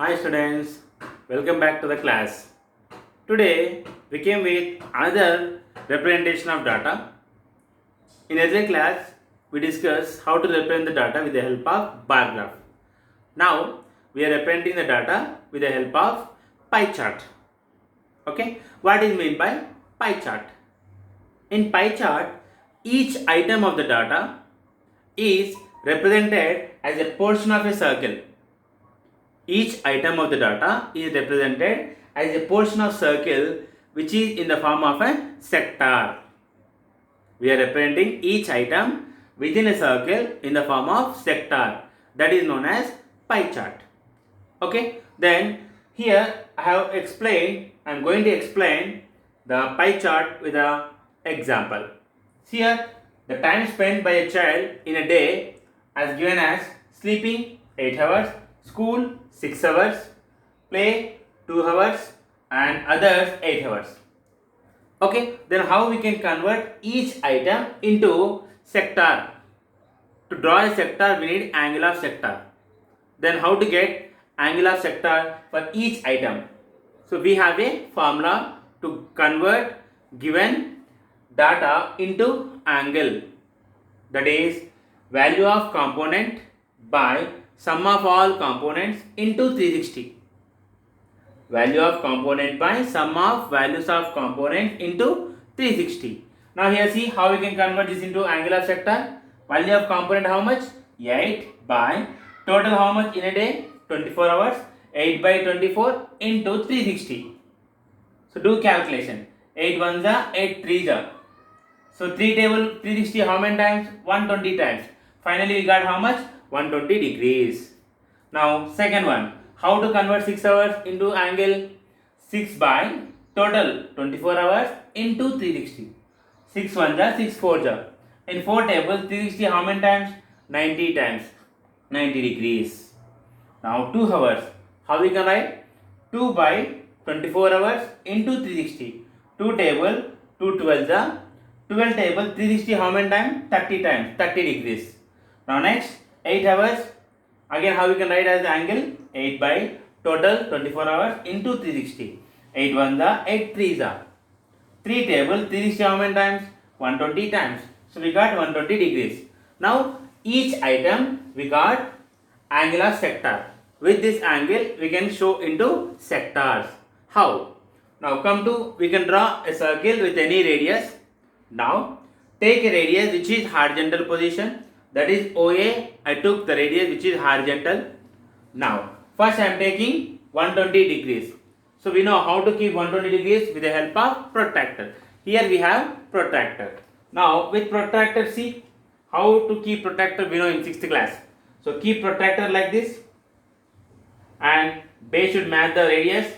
Hi students, welcome back to the class. Today we came with another representation of data. In earlier class we discussed how to represent the data with the help of bar graph. Now we are representing the data with the help of pie chart. Okay, what is meant by pie chart? In pie chart, each item of the data is represented as a portion of a circle. Each item of the data is represented as a portion of circle which is in the form of a sector. We are representing each item within a circle in the form of sector, that is known as pie chart. Okay, then here I am going to explain the pie chart with an example. Here the time spent by a child in a day as given as sleeping 8 hours, school 6 hours, play 2 hours and others 8 hours. Okay, then how we can convert each item into sector? To draw a sector we need angle of sector. Then how to get angle of sector for each item? So we have a formula to convert given data into angle, that is value of component by sum of all components into 360. Value of component by sum of values of component into 360. Now here see how we can convert this into angle of sector. Value of component how much? 8 by total how much in a day? 24 hours. 8 by 24 into 360. So do calculation. 8 ones are 8 threes are. So 3 table 360 how many times? 120 times. Finally we got how much? 120 degrees. Now second one. How to convert 6 hours into angle? 6 by total 24 hours into 360. 6 ones are 6 fours are. In 4 tables 360 how many times? 90 times. 90 degrees. Now 2 hours. How we can write? 2 by 24 hours into 360. 2 table 2 12s are 12 table 360 how many times? 30 times. 30 degrees. Now next 8 hours. Again how we can write as the angle? 8 by total 24 hours into 360. 8 ones are 8 threes are. 3 table 360 how many times? 120 times. So we got 120 degrees. Now each item we got angle of sector. With this angle we can show into sectors. How? Now come to, we can draw a circle with any radius. Now take a radius which is horizontal position, that is OA. I took the radius which is horizontal. Now first I am taking 120 degrees. So we know how to keep 120 degrees with the help of protractor. Here we have protractor. Now with protractor, see how to keep protractor we know in 6th class. So keep protractor like this and base should match the radius,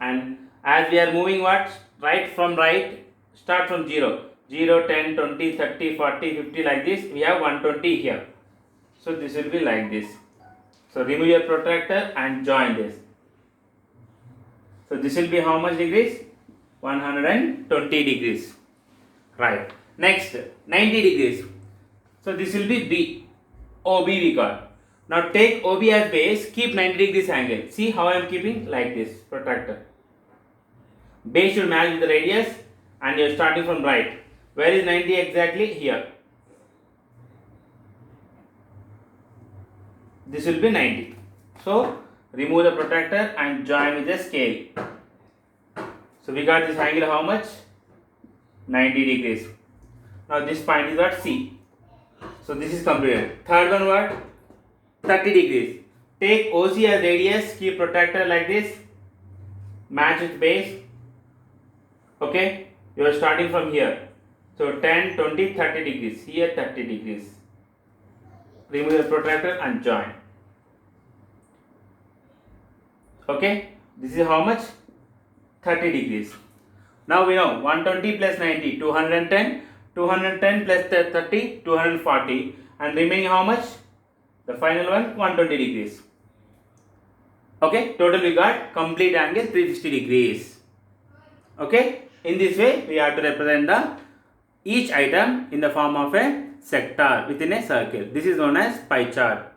and as we are moving what? Right from right, start from 0. 0, 10, 20, 30, 40, 50 like this. We have 120 here. So this will be like this. So remove your protractor and join this. So this will be how much degrees? 120 degrees. Right. Next 90 degrees. So this will be B. OB we got. Now take OB as base, keep 90 degrees angle. See how I am keeping? Like this, protractor. Base should match with the radius and you are starting from right. Where is 90 exactly? Here. This will be 90. So remove the protractor and join with the scale. So we got this angle how much? 90 degrees. Now this point is what? C. So this is completed. Third one what? 30 degrees. Take OC as radius, keep protractor like this, match with base. Okay, you are starting from here. So 10, 20, 30 degrees. Here 30 degrees. Remove the protractor and join. Okay, this is how much? 30 degrees. Now we know 120 plus 90, 210. 210 plus 30, 240. And remaining how much? The final one, 120 degrees. Okay, total we got complete angle 360 degrees. Okay, in this way we have to represent the each item in the form of a sector within a circle. This is known as pie chart.